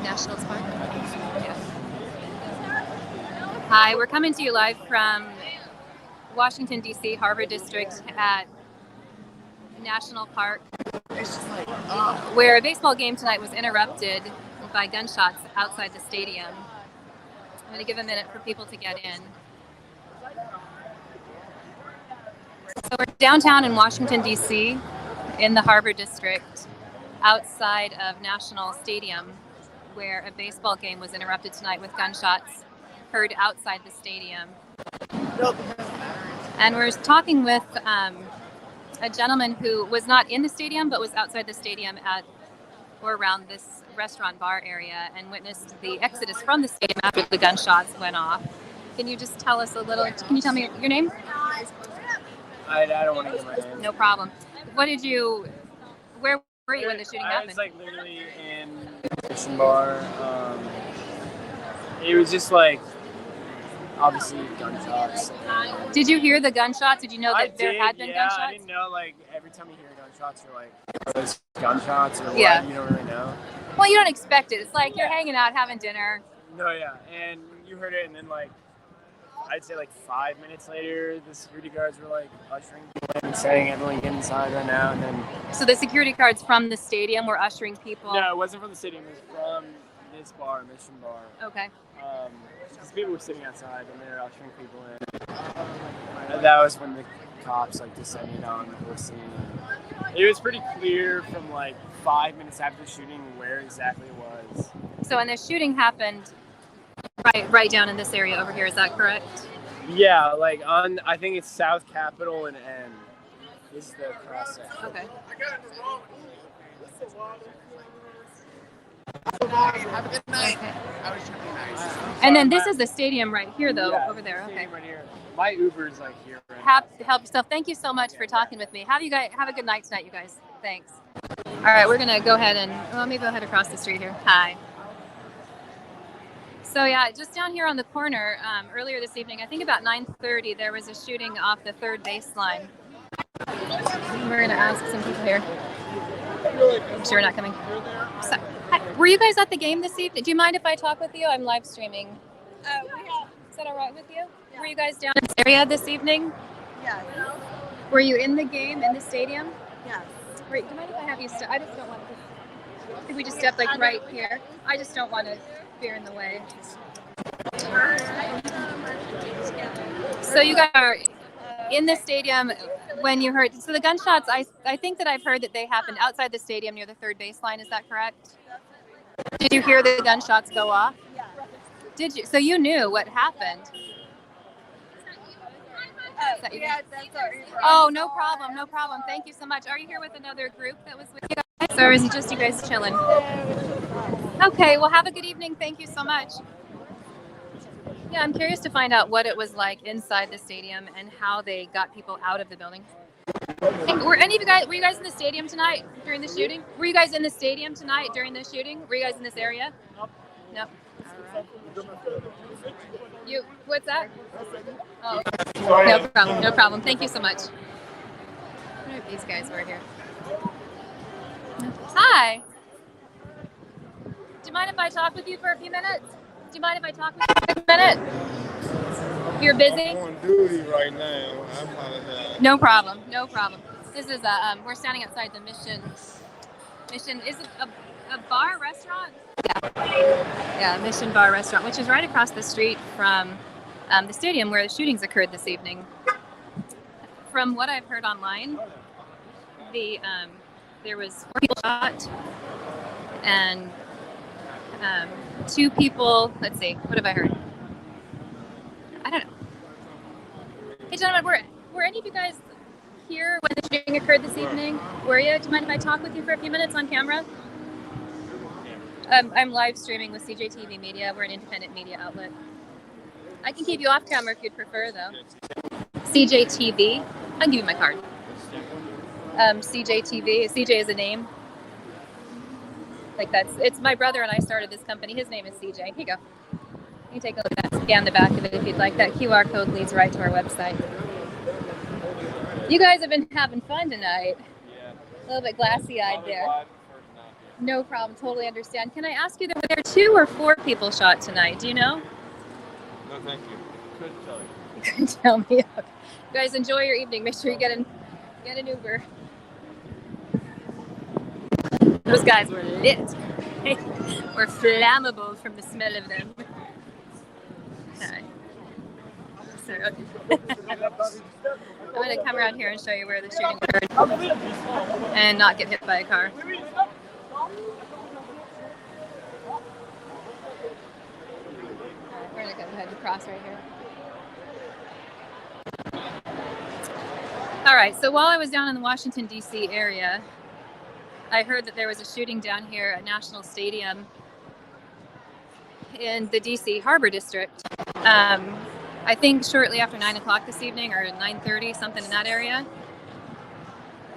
Nationals Park? Yeah. Hi, we're coming to you live from Washington, D.C., Harbor District at National Park, where a baseball game tonight was interrupted by gunshots outside the stadium. I'm going to give a minute for people to get in. So we're downtown in Washington, D.C., in the Harbor District, outside of National Stadium, where a baseball game was interrupted tonight with gunshots heard outside the stadium. And we're talking with a gentleman who was not in the stadium, but was outside the stadium at or around this restaurant bar area and witnessed the exodus from the stadium after the gunshots went off. Can you just tell us a little, can you tell me your name? I don't want to give my name. No problem. Where were you when the shooting happened? I was like literally in the Mission Bar. It was just like, obviously gunshots. Did you hear the gunshots? Did you know that there had been gunshots? I didn't know, like, every time you hear gunshots, you're like, are those gunshots or what? Yeah. You don't really know. Well, you don't expect it. It's like you're hanging out, having dinner. No, yeah. And you heard it, and then, like, I'd say, like, 5 minutes later, the security guards were, like, ushering people in and saying, everyone get inside right now, and then... So the security guards from the stadium were ushering people? No, it wasn't from the stadium. It was from this bar, Mission Bar. Okay. Because people were sitting outside, and they were ushering people in. And that was when the cops, like, descended on the whole scene. It was pretty clear from, like, 5 minutes after the shooting where exactly it was. So when the shooting happened, right down in this area over here, is that correct? Yeah, like on, I think it's South Capitol and N. This is the cross section. Okay. Have a good night. Okay. And then this is the stadium right here, though, over there. Okay. Right here. My Uber's like here. Help yourself. Thank you so much for talking with me. Have a good night tonight, you guys. Thanks. All right, we're gonna go ahead and let me go ahead across the street here. Hi. So yeah, just down here on the corner, earlier this evening, I think about 9:30, there was a shooting off the third baseline. We're gonna ask some people here. I'm sure we're not coming. So, hi, were you guys at the game this evening? Do you mind if I talk with you? I'm live streaming. Is that all right with you? Yeah. Were you guys down in this area this evening? Yes. Were you in the game in the stadium? Yes. Great. Do you mind if I have you step? I just don't want to. If we just step like right here, I just don't want to veer in the way. So you guys are in the stadium when you heard. So the gunshots. I think that I've heard that they happened outside the stadium near the third baseline. Is that correct? Did you hear the gunshots go off? Yeah. Did you? So you knew what happened? Yeah, that's our Oh, no problem, no problem. Thank you so much. Are you here with another group that was with you guys, or is it just you guys chilling? Okay, well, have a good evening. Thank you so much. Yeah, I'm curious to find out what it was like inside the stadium and how they got people out of the building. Hey, were you guys in the stadium tonight during the shooting? Were you guys in the stadium tonight during the shooting? Were you guys in this area? Nope. What's that? Oh, no problem. Thank you so much. I wonder if these guys were here. Hi. Do you mind if I talk with you for a few minutes? Do you mind if I talk with you for a minute? You're busy? I'm on duty right now. I apologize. No problem. This is we're standing outside the Mission. Is it a bar restaurant? Yeah, Mission Bar Restaurant, which is right across the street from the stadium where the shootings occurred this evening. From what I've heard online, there was 4 people shot and 2 people. Let's see, what have I heard? I don't know. Hey, gentlemen, were any of you guys here when the shooting occurred this evening? Were you? Do you mind if I talk with you for a few minutes on camera? I'm live streaming with CJTV Media. We're an independent media outlet. I can keep you off camera if you'd prefer, though. CJTV. I'll give you my card. CJTV. CJ is a name. Like it's my brother and I started this company. His name is CJ. Here you go. You can take a look at that. Scan the back of it if you'd like. That QR code leads right to our website. You guys have been having fun tonight. Yeah. A little bit glassy-eyed there. No problem. Totally understand. Can I ask you, were there 2 or 4 people shot tonight? Do you know? No, thank you. Couldn't tell you. You couldn't tell me. Okay. You guys, enjoy your evening. Make sure you get an Uber. Those guys were lit. We're flammable from the smell of them. Okay. So, I'm going to come around here and show you where the shooting occurred and not get hit by a car. We're going to go ahead and cross right here. All right, so while I was down in the Washington, D.C. area, I heard that there was a shooting down here at National Stadium in the D.C. Harbor District. I think shortly after 9 o'clock this evening, or 9:30, something in that area.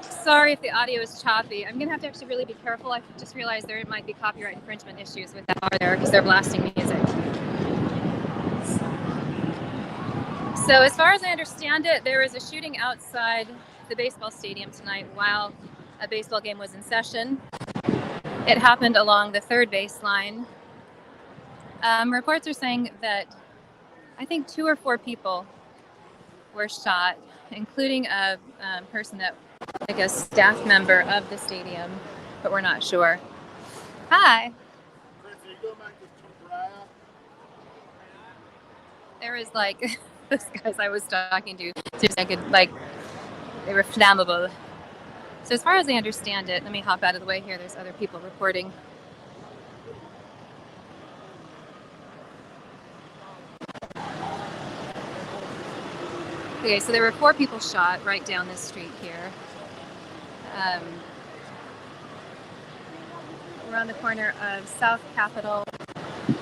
Sorry if the audio is choppy. I'm going to have to actually really be careful. I just realized there might be copyright infringement issues with that bar there because they're blasting music. So as far as I understand it, there was a shooting outside the baseball stadium tonight while a baseball game was in session. It happened along the third baseline. Reports are saying that I think 2 or 4 people were shot, including a person that, like a staff member of the stadium, but we're not sure. Hi. There was like those guys I was talking to, I could they were flammable. So as far as I understand it, let me hop out of the way here. There's other people reporting. Okay, so there were 4 people shot right down this street here. We're on the corner of South Capitol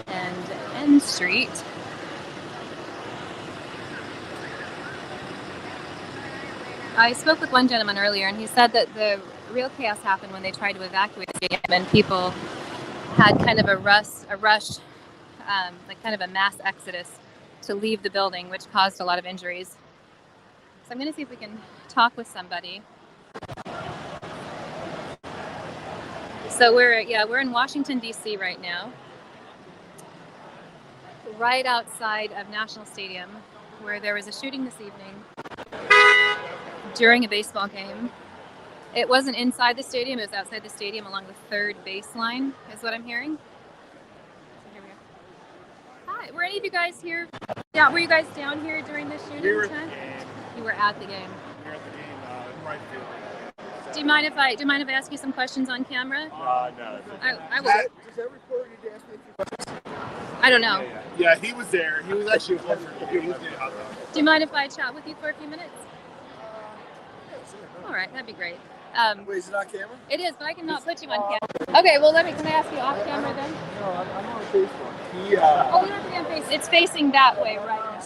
and N Street. I spoke with one gentleman earlier, and he said that the real chaos happened when they tried to evacuate the stadium, and people had kind of a rush, like kind of a mass exodus to leave the building, which caused a lot of injuries. So I'm going to see if we can talk with somebody. So we're in Washington, D.C. right now, right outside of National Stadium, where there was a shooting this evening during a baseball game. It wasn't inside the stadium, it was outside the stadium along the third baseline, is what I'm hearing. So here we are. Hi, were any of you guys here? Yeah, were you guys down here during the shooting? We were time? at the game. You were at the game. We were at the game in right field. Do you mind if I ask you some questions on camera? No. I will. Does that reporter need to ask me a few questions? I don't know. Yeah, he was there. He was actually a pleasure. Do you mind if I chat with you for a few minutes? All right, that'd be great. Wait, is it on camera? It is, but I cannot put you on camera. Okay, well, can I ask you off camera then? No, I'm on Facebook. Oh, you don't have to be on face. It's facing that way, right now.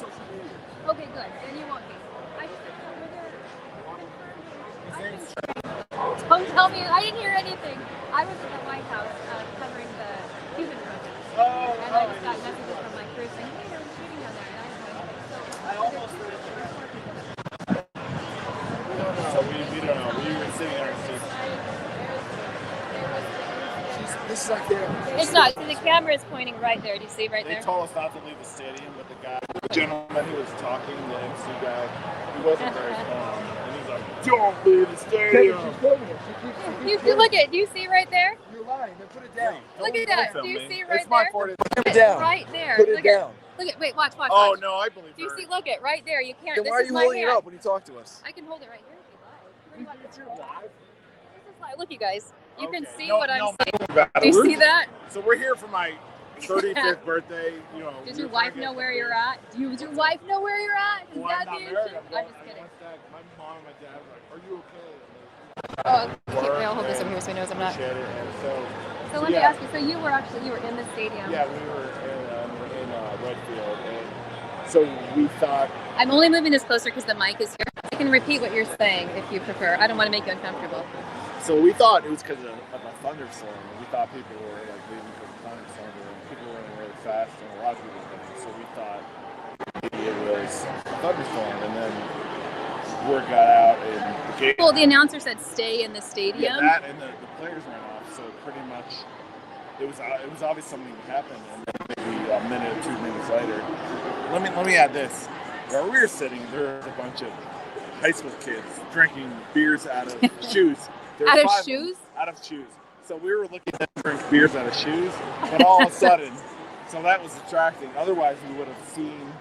Okay, good. Then you won't be. Don't tell me. I didn't hear anything. I was at the White House covering the Cuban protest. And I just got messages from my crew saying, hey, there was a shooting down there. And I didn't know anything. I almost heard it. So we don't know. We were sitting there and This is on camera. It's not. So the camera is pointing right there. Do you see right they there? told us not to leave the stadium, but the gentleman who was talking, the MC guy, he wasn't very calm. And he's like, don't leave the stadium. Do you see right there? You're lying. Then put it down. Look at that. Do you see right It's my there? fault. Put it down. Right there. Put it Look down. At, wait, watch. Oh, watch. no, I believe Do you her. see? Look at right there. You can't. Then This why are is you my holding hand. it up when you talk to us? I can hold it right here if you like. This is live. Look, you guys. You can see No, what I'm no, saying. Do you see that? So we're here for my 35th birthday. You know. Does your wife know where you're at? Does your wife know where you're at? Is Well, that I'm the not issue? married. I'm just kidding. My mom and my dad were like, "Are you okay?" I'll hold this over here so he knows I'm not. Appreciate it. And So let me ask you. So you were in the stadium. Yeah, we were in Redfield, and so we thought. I'm only moving this closer because the mic is here. I can repeat what you're saying if you prefer. I don't want to make you uncomfortable. So we thought it was because of a thunderstorm. We thought people were leaving because of a thunderstorm, and people were running really fast, and a lot of people were running. So we thought maybe it was a thunderstorm, and then word got out, and the game. Well, the announcer said stay in the stadium. Yeah, that and the players ran off. So pretty much, it was obvious something happened, and then maybe a minute or 2 minutes later. Let me add this. Where we were sitting, there was a bunch of high school kids drinking beers out of shoes. Out of shoes? Out of shoes. So we were looking at them drink beers out of shoes, but all of a sudden, so that was distracting. Otherwise, we would have seen,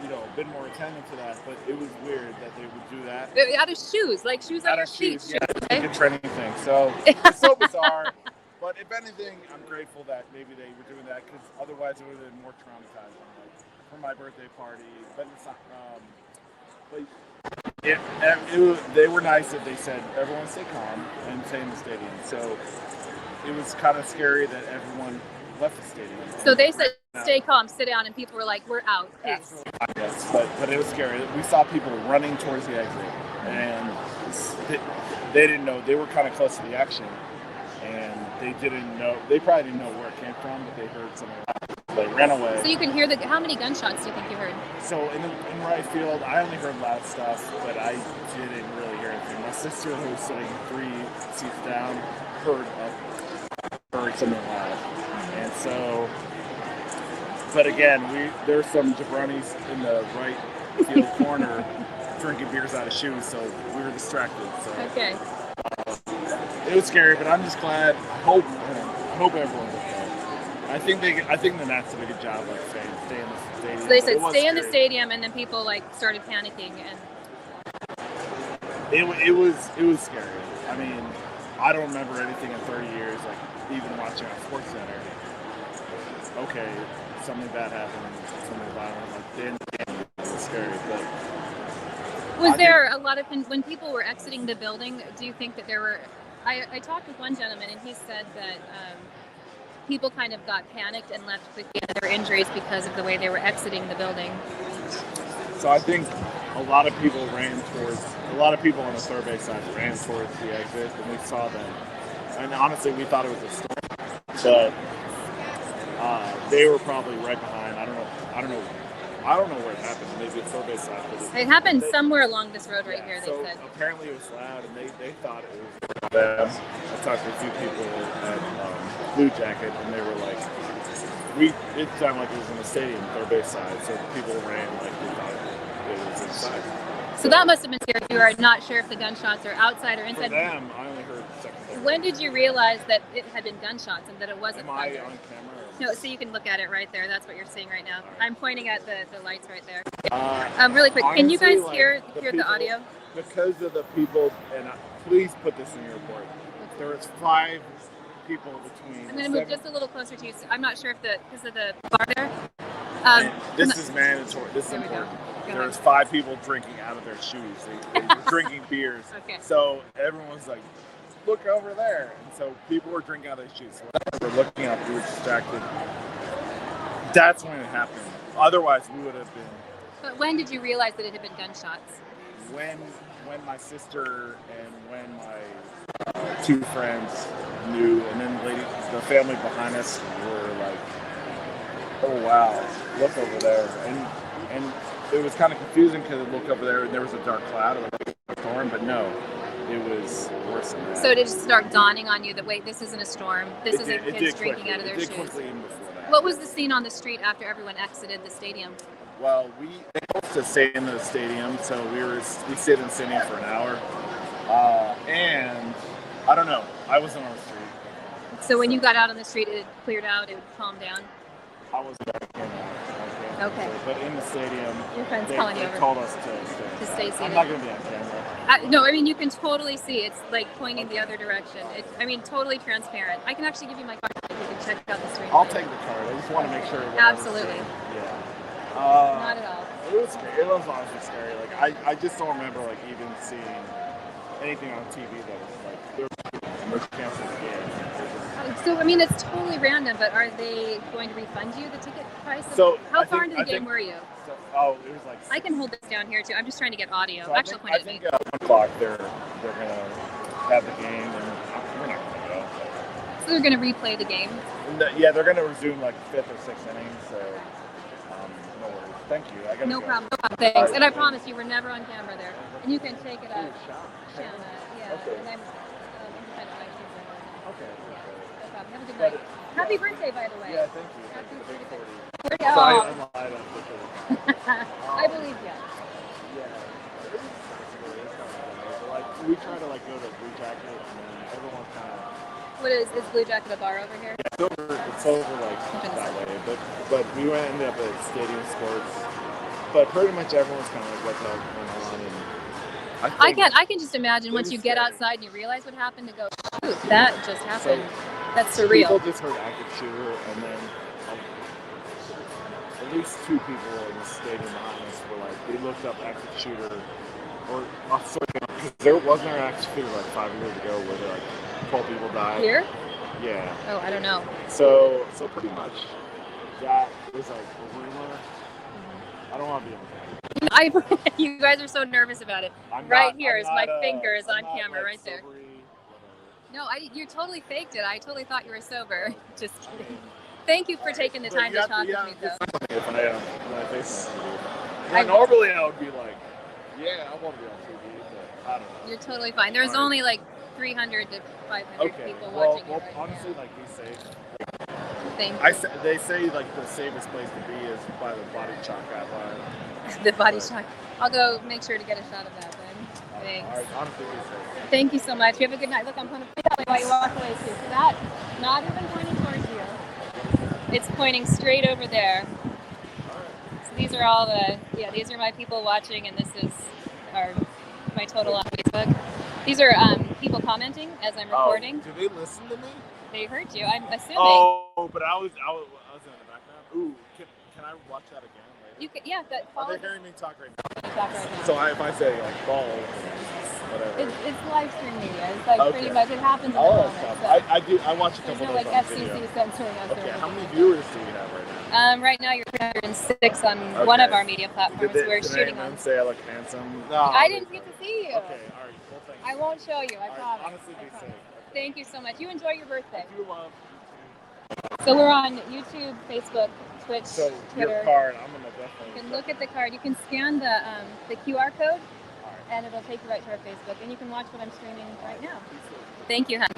a bit more attentive to that. But it was weird that they would do that. Out of shoes, like shoes on your feet. Yeah, it's like a trending thing. So it's so bizarre. But if anything, I'm grateful that maybe they were doing that because otherwise it would have been more traumatizing. Like for my birthday party, but it's not. They were nice that they said everyone stay calm and stay in the stadium. So it was kind of scary that everyone left the stadium. So they said stay calm, sit down, and people were like, "We're out." Please. Yes, but it was scary. We saw people running towards the exit, and they didn't know. They were kind of close to the action, and they didn't know. They probably didn't know where it came from, but they heard something. They ran away. So you can hear how many gunshots do you think you heard? So in right field, I only heard loud stuff, but I didn't really hear anything. My sister, who was sitting 3 seats down, heard something loud, and so. But again, there's some jabronis in the right field corner drinking beers out of shoes, so we were distracted. So okay. It was scary, but I'm just glad. I hope everyone's okay. I think the Nats did a good job, like saying stay in the stadium. So they said stay in the stadium, and then people started panicking, and it was scary. I mean, I don't remember anything in 30 years, like even watching on Sports Center. Okay, something bad happened, something violent, like then it was scary. But was there a lot of when people were exiting the building? Do you think that there were? I talked with one gentleman, and he said that. People kind of got panicked and left quickly to their injuries because of the way they were exiting the building. So I think a lot of people on the third base side ran towards the exit, and we saw them. And honestly, we thought it was a storm, but they were probably right behind. I don't know where it happened. Maybe it's third base side. It happened somewhere along this road right here. They said. Apparently it was loud, and they thought it was them. I talked to a few people at Blue Jacket, and they were like, it sounded like it was in the stadium, third base side, so people ran like we thought it was inside. So that must have been scary. You are not sure if the gunshots are outside or inside. For them, I only heard second. When did you realize that it had been gunshots and that it wasn't? Am I on camera? No, so you can look at it right there. That's what you're seeing right now. I'm pointing at the lights right there. Really quick, honestly, can you guys hear people, the audio? Because of the people, and please put this in your report. There was 5 people between. I'm going to move just a little closer to you. So I'm not sure if because of the bar there. This is mandatory. This is important. There was 5 people drinking out of their shoes. They were drinking beers. Okay. So everyone was like, look over there. And so people were drinking out of their shoes. So we were looking up, we were distracted. That's when it happened. Otherwise, we would have been. But when did you realize that it had been gunshots? When my sister and when my 2 friends knew, and then the family behind us were like, oh wow, look over there. And it was kind of confusing because I looked over there and there was a dark cloud, like a storm, but no. It was worse than that. So did it just start dawning on you that, wait, this isn't a storm. This isn't kids drinking out of their shoes. It did quickly even before that. What was the scene on the street after everyone exited the stadium? Well, they told us to stay in the stadium, so we stayed in the stadium for an hour. And I don't know. I wasn't on the street. So when you got out on the street, it had cleared out, it calmed down? I wasn't on camera. Okay. But in the stadium, your friend's calling you over. They told us to stay seated. I'm not going to be on camera. No, I mean, you can totally see. It's like pointing the other direction. Totally transparent. I can actually give you my card. You can check out the stream. I'll take the card. I just want to make sure. Absolutely. Yeah. Not at all. It was scary. It was honestly scary. Like I just don't remember like even seeing anything on TV that was like there was canceled the game. So I mean, it's totally random. But are they going to refund you the ticket price? How far into the game were you? It was like. I can hold this down here too. I'm just trying to get audio. So Actually, I think 1 o'clock they're gonna have the game, and we're not gonna go. So they're gonna replay the game. Yeah, they're gonna resume like 5th or 6th inning. So no worries. Thank you. I gotta no go. problem. Thanks. And I promise you were never on camera there. And you can take it up. Shanna. Yeah. Okay. And I'm kind of like Okay. No problem. Have a good night. Happy birthday, by the way. Yeah, thank you. Happy Thank you. birthday. So I Oh, lied on I believe you. Yeah. It is kind of funny. But, like, we try to like go to Blue Jacket, and then everyone's kind of. What is Blue Jacket a bar over here? Yeah, it's over like that way. But we ended up at Stadium Sports. But pretty much everyone's kind of like, what the hell's going on? And I can just imagine once you get outside and you realize what happened to go, ooh, that just happened. That's surreal. People just heard active shooter, and then at least 2 people in the stadium behind us were like, they looked up active shooter, or because there wasn't an active shooter like 5 years ago where like 12 people died. Here? Yeah. Oh, I don't know. So pretty much that is like a rumor. I don't want to be on camera. You guys are so nervous about it. My finger is on camera right there. No, you totally faked it. I totally thought you were sober. Just kidding. Thank you for taking the time to talk with me, though. Normally I would be like, yeah, I want to be on TV, but I don't know. You're totally fine. There's only like 300 to 500 people watching you right honestly, now. like we say, Thank you. they say like the safest place to be is by the body chalk guideline. The body shot. I'll go make sure to get a shot of that then. Thanks. All right, honestly, we say. Thank you so much. You have a good night. Look, I'm going to put that way while you walk away too. So that, not even pointing towards you. It's pointing straight over there. So these are all these are my people watching, and this is my total on Facebook. These are people commenting as I'm recording. Do they listen to me? They heard you, I'm assuming. Oh, but I was in the background. Ooh, can I watch that again later? You can, yeah. Are they hearing me talk right now? Talk right now. So if I say like balls, whatever. It's live stream media. It's like pretty much it happens in the moment. So I watch a couple there's no of like those on FCC video. censoring us. Okay, how many viewers do you have right now? Right now you're 306 on one of our media platforms. We're shooting on. Say I look handsome. No, I didn't get to see you. Okay, all right. Well, thanks. I won't show you. I promise. Honestly, be safe. Thank you so much. You enjoy your birthday. You love. So we're on YouTube, Facebook, Twitch, So Twitter. your card, I'm gonna definitely. You can look at the card. You can scan the QR code, and it'll take you right to our Facebook, and you can watch what I'm streaming right now. Thank you, hon.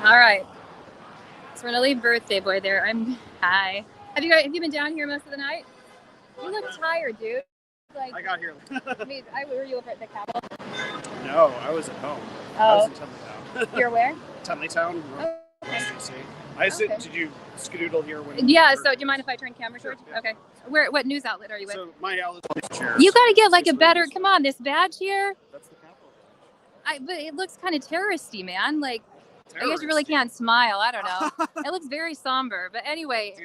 All right. So we're gonna leave birthday boy there. Hi. Have you been down here most of the night? You look tired, dude. Like I got here. were you over at the Capitol? No, I was at home. Oh. I was in Tenleytown. You're where? Tenleytown. Oh, okay. DC. Did you skedoodle here when? Yeah. So do you mind if I turn camera towards you? Yeah. Okay. What news outlet are you with? So my outlet's on these chairs. You got to get like a better. Come on, this badge here. That's the Capitol. But it looks kind of terroristy, man. Like I guess you really can't smile. I don't know. It looks very somber. But anyway.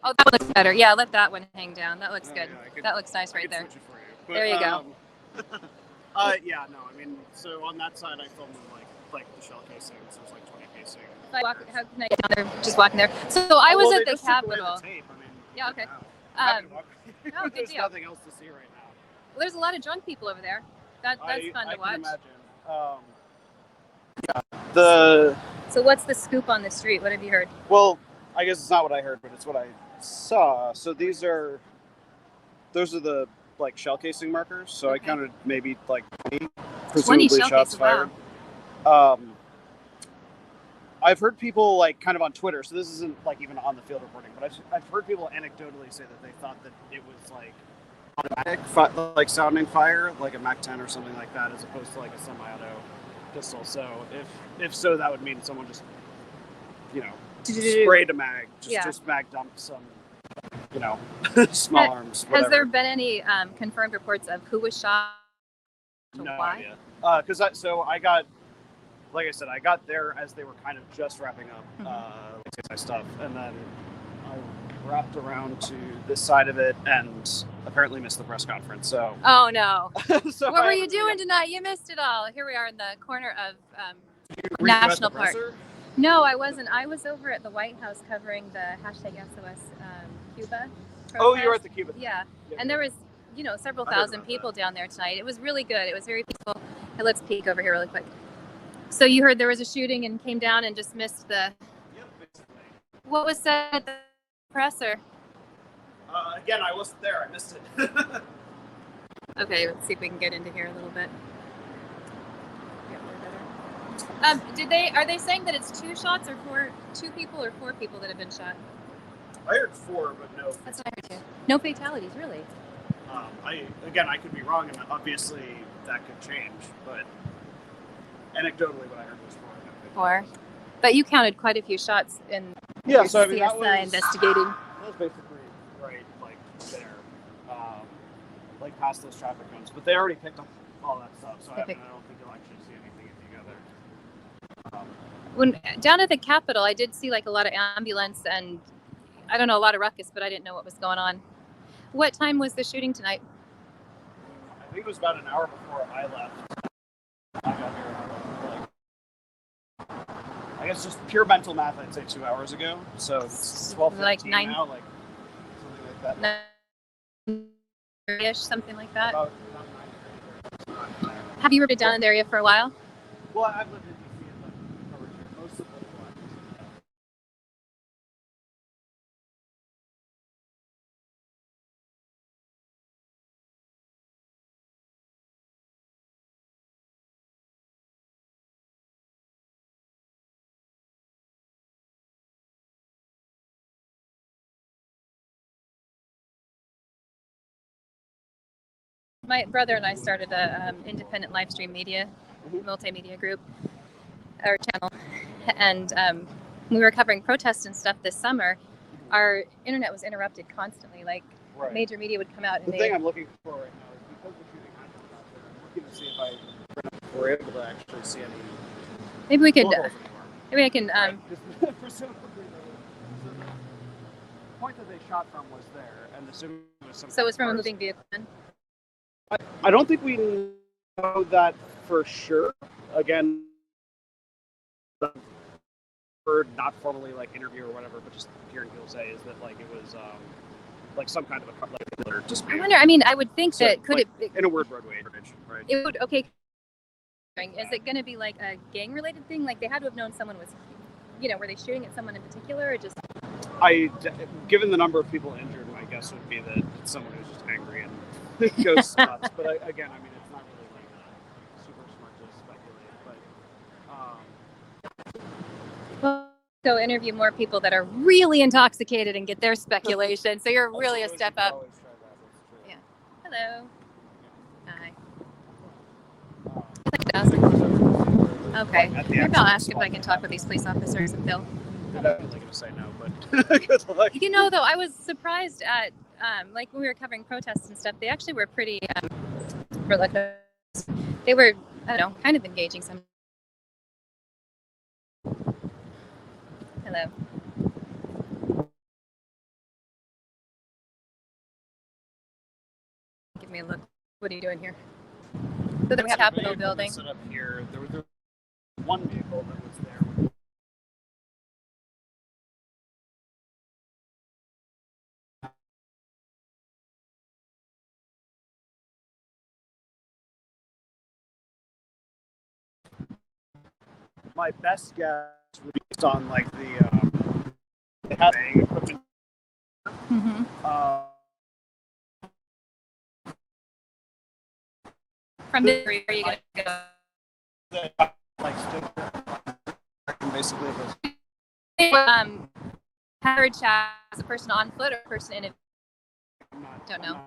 Oh, that one looks better. Yeah, let that one hang down. That looks good. Yeah, That looks nice right there. But, there you go. Yeah, no, I mean, so on that side, I filmed like the shell casing. So it was like 20 casing. How can I get down there? Just walking there. So I was at the Capitol. Yeah, okay. No, good There's deal. nothing else to see right now. Well, there's a lot of drunk people over there. That's fun to watch. I can imagine. So what's the scoop on the street? What have you heard? Well, I guess it's not what I heard, but it's what I saw. So those are the like shell casing markers. So Okay. I counted maybe like 20 20 presumably shell shots cases, fired. I've heard people like kind of on Twitter. So this isn't like even on the field reporting, but I've heard people anecdotally say that they thought that it was like automatic, like sounding fire, like a Mac-10 or something like that, as opposed to like a semi-auto pistol. So if so, that would mean someone just sprayed a mag, just mag dumped some, small arms. Whatever. Has there been any confirmed reports of who was shot? No why? idea. Because I got, like I said, I got there as they were kind of just wrapping up my stuff, and then I wrapped around to this side of it and apparently missed the press conference. So. Oh no! So what were you doing tonight? You missed it all. Here we are in the corner of National Park. No, I wasn't. I was over at the White House covering the hashtag SOS Cuba protest. Oh, you were at the Cuba. Yeah, and there was, several thousand people down there tonight. It was really good. It was very peaceful. Hey, let's peek over here really quick. So you heard there was a shooting and came down and just missed the. Yep, basically. What was said at the presser? Again, I wasn't there. I missed it. Okay, let's see if we can get into here a little bit. Are they saying that it's 2 shots or 2 people or 4 people that have been shot? I heard 4, but no. That's what I heard too. No fatalities, really. I could be wrong, and obviously that could change. But anecdotally, what I heard was 4. 4. But you counted quite a few shots in Yeah, your so I mean, CSI investigating. That was basically right, like there, like past those traffic cones. But they already picked up all that stuff, so I don't think you'll actually see anything if you go there. When down at the Capitol, I did see like a lot of ambulance and I don't know, a lot of ruckus, but I didn't know what was going on. What time was the shooting tonight? I think it was about an hour before I left. I got here, I guess just pure mental math, I'd say 2 hours ago. So it's 12:15 like 9 now, like something like that. ish, something like that. About 9:30. Have you ever been down in the area for a while? Well, I've lived in DC and covered here most of the time. My brother and I started a independent live stream media, multimedia group, or channel, and we were covering protests and stuff this summer. Our internet was interrupted constantly. Like major media would come out. And the thing I'm looking for right now is because the shooting happened out there, I'm looking to see if we're able to actually see any. Maybe we could. Locals Maybe I can. Presumably, the point that they shot from was there, and assuming it was some. So it was from a moving vehicle. Then? I don't think we know that for sure. Again, not formally like interview or whatever, but just hearing people say is that like it was like some kind of a like just. I wonder. I mean, I would think that could like, it in a word roadway, right? It would okay. Is it going to be like a gang related thing? Like they had to have known someone was, were they shooting at someone in particular or just? Given the number of people injured, my guess would be that it's someone who's just angry and goes nuts. But again, I mean, it's not really like super smart to speculate. But Well, go interview more people that are really intoxicated and get their speculation. So you're really a step up. Yeah. Hello. Hi. Okay. Maybe I'll ask if I can talk with these police officers and Phil. I'm definitely going to say no, but good luck. Though, I was surprised at, like when we were covering protests and stuff, they actually were pretty, they were, I don't know, kind of engaging some. Hello. Give me a look. What are you doing here? So then we have Capitol building. Set up here. There was one vehicle that was there. My best guess would be based on like the equipment. Mm-hmm. From the area, are you going to go? Like basically Howard chat as a person on foot or a person in it? Don't know.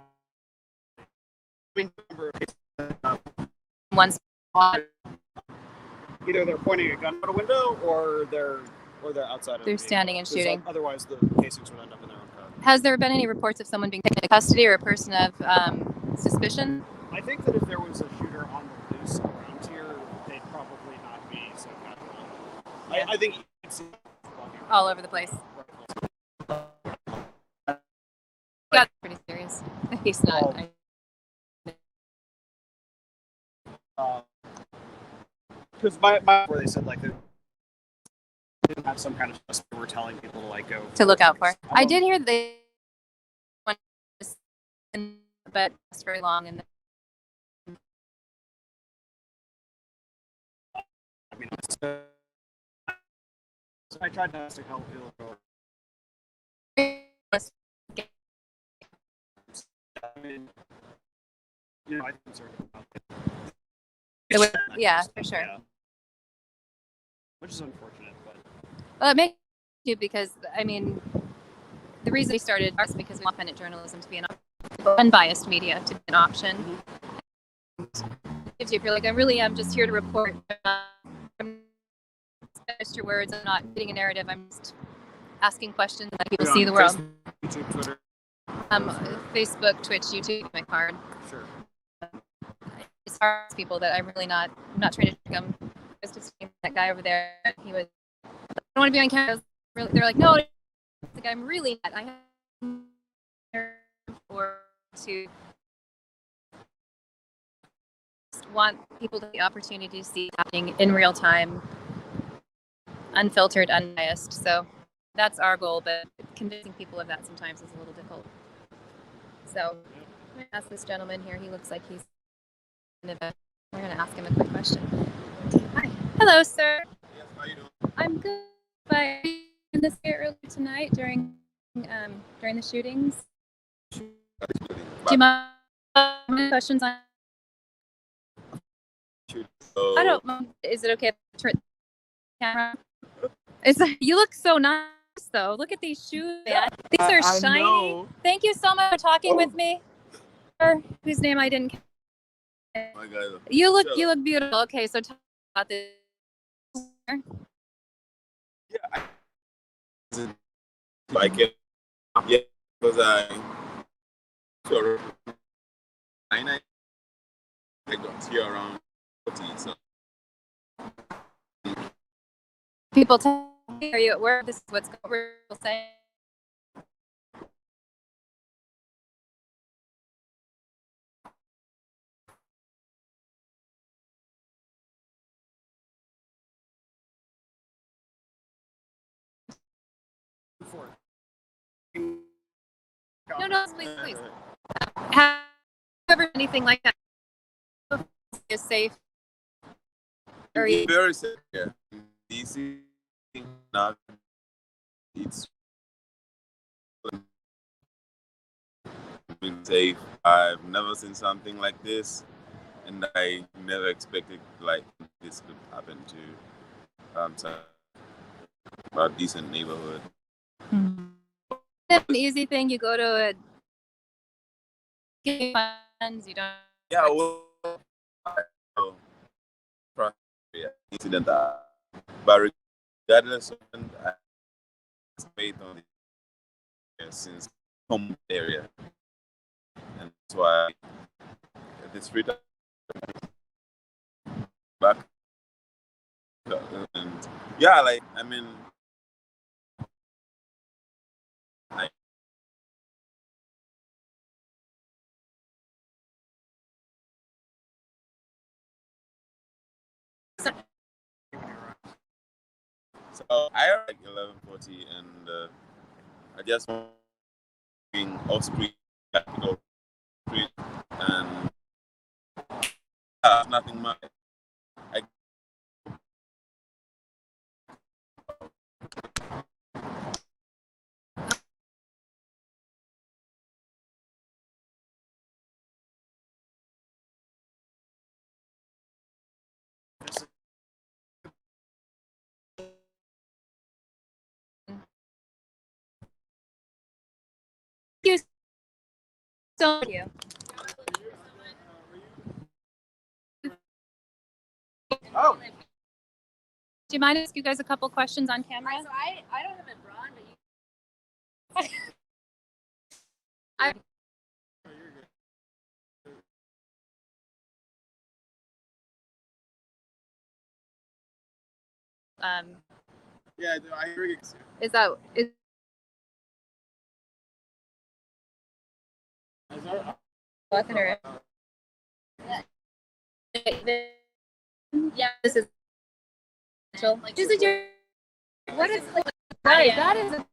One spot. Either they're pointing a gun out a window or they're outside of They're standing and shooting. Otherwise the casings would end up in their own car. Has there been any reports of someone being taken into custody or a person of suspicion? I think that if there was a shooter on the loose around here, they'd probably not be so casual. Yeah. I think it's all over the place. That's pretty serious. He's not. Because my where they said like they didn't have some kind of trust, they were telling people to like go to look out for. I did hear that they went, but it's very long and. I mean, I tried to help people go. I mean, I'm concerned about it. Yeah, for sure. Yeah. which is unfortunate. But Well, it makes you because I mean, the reason we started is because we want independent journalism to be an unbiased media to be an option. If you're like, I really am just here to report. Your words. I'm not getting a narrative. I'm just asking questions and let people see the world. YouTube, Twitter. Facebook, Twitch, YouTube, my card. Sure. As far as people that I'm not trying to trick them. I was just that guy over there. He was. I don't want to be on camera. They're like, no. Like I'm really not. I have or to just want people to have the opportunity to see happening in real time, unfiltered, unbiased. So that's our goal, but convincing people of that sometimes is a little difficult. So I'm going to ask this gentleman here. He looks like he's we're going to ask him a quick question. Hi. Hello, sir. Yes, how you doing? I'm good. But in this here earlier tonight during the shootings. Do you mind questions on? I don't mind. Is it okay if I turn the camera? You look so nice though. Look at these shoes, man. These are shiny. Know. Thank you so much for talking with me. Whose name I didn't. My God. You look beautiful. Okay, so talk about this. Yeah, I can. Yeah, because sure, I got here around 40, so People tell me, are you at work? This is what's we're saying. No, please. Have you ever anything like that? Is safe. Or it's very safe here. DC, not it's been safe. I've never seen something like this, and I never expected like this could happen to a decent neighborhood. It's an easy thing. You go to a get funds. You don't. Yeah, well, incident, but regardless of it, I faith on it since home area, and that's why this free time back, and yeah, like I mean, so I arrived like 11:40, and I just being off street, Capitol Street, and nothing much. I Thank you so much. Oh. Do you mind asking you guys a couple questions on camera? So I don't have it brawn, but you. yeah, I agree. Is that is walking or yeah, this is this is your what is right, that is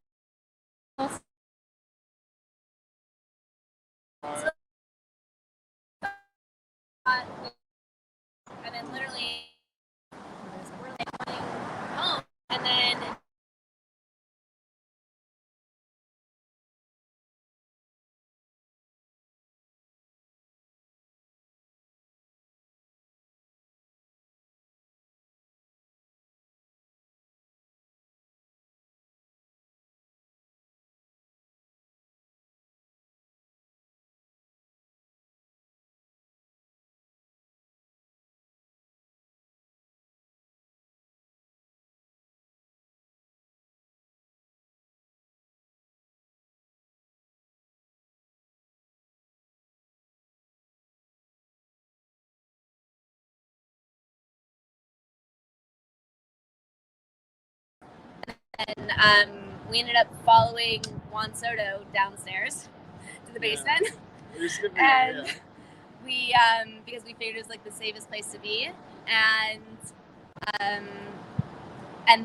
And then literally, we're like going home, and then then we ended up following Juan Soto downstairs to the basement. And we because we figured it was like the safest place to be, and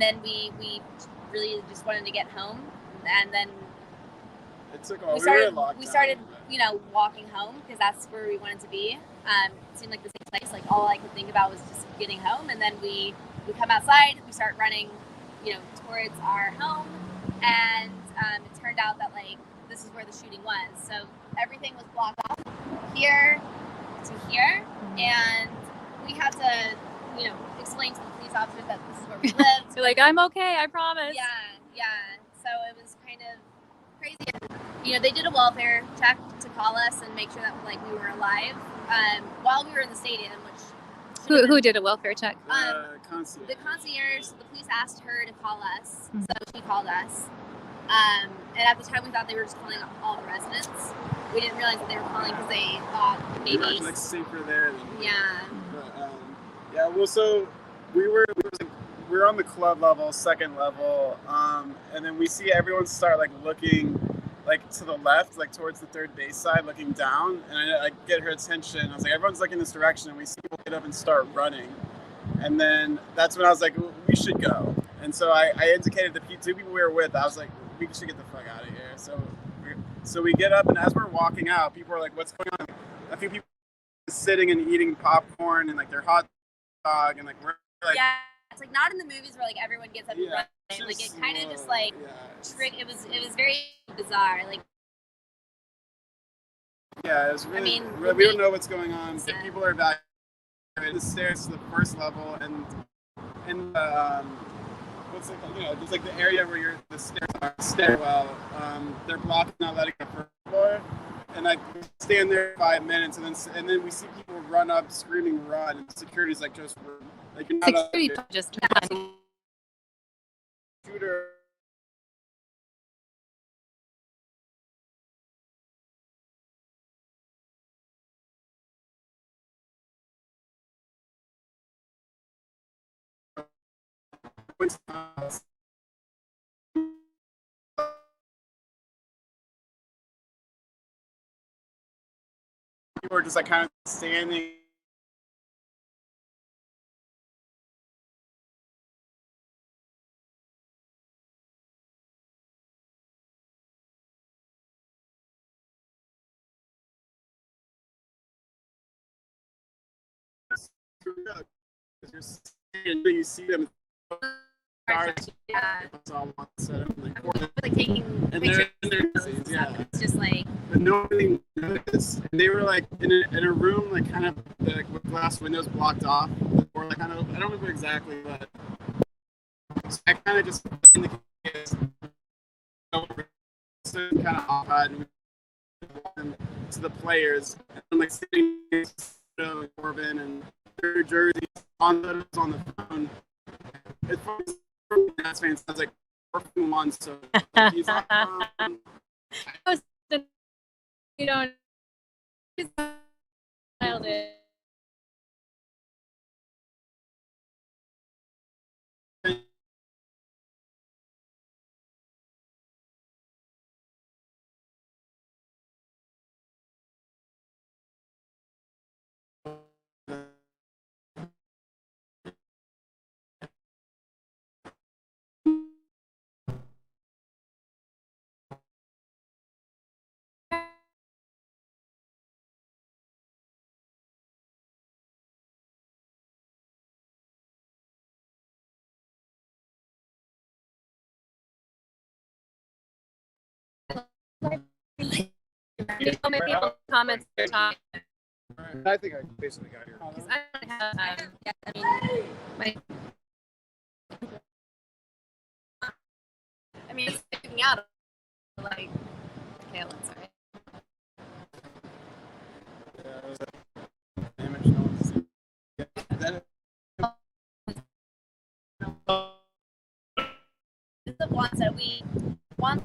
then we really just wanted to get home, and then it took we started walking home because that's where we wanted to be. It seemed like the same place. Like all I could think about was just getting home, and then we come outside, we start running, towards our home, and it turned out that like this is where the shooting was. So everything was blocked off here to here, and we had to, explain to the police officers that this is where we lived. You're like, I'm okay, I promise. Yeah. So it was kind of crazy. They did a welfare check to call us and make sure that like we were alive while we were in the stadium, which Who did a welfare check? Concierge. The concierge. The police asked her to call us, so she called us. And at the time, we thought they were just calling all the residents. We didn't realize that they were calling because they thought maybe like safer there than yeah. But, well, so we were on the club level, second level, and then we see everyone start like looking like to the left, like towards the third base side, looking down, and I get her attention. I was like, everyone's looking this direction, and we see people get up and start running. And then that's when I was like, we should go. And so I indicated the two people we were with, I was like, we should get the fuck out of here. So we get up, and as we're walking out, people are like, what's going on? A few people are sitting and eating popcorn and like their hot dog, and like we're like, yeah, it's like not in the movies where like everyone gets up and runs. Like it kind of just like it was very bizarre. Like it was really. We don't know what's going on. Yeah. People are evacuating the stairs to the first level, and what's it called? Just like the area where the stairs are stairwell. They're blocking, not letting the first floor. And I stand there 5 minutes, and then we see people run up, screaming, "Run!" And security's like, "Just run!" Like you're not security just run. Shooter. People are just like kind of standing. You see them. yeah. Like taking pictures. It's just like. But nobody noticed. They were like in a room, like kind of like with glass windows blocked off, or like kind of I don't remember exactly, but so I kind of just indicated kind of odd to the players. And I'm like sitting next to Corbin and their jerseys on the phone. It's funny. Nats fans sounds like 4-1, so he's on the phone. You don't. Nailed it. So many people comments are talking. I think I basically got here. Because I don't have, it's sticking out like okay, let's sorry. Yeah, it was a damage. No one's seen. This is the ones that we want.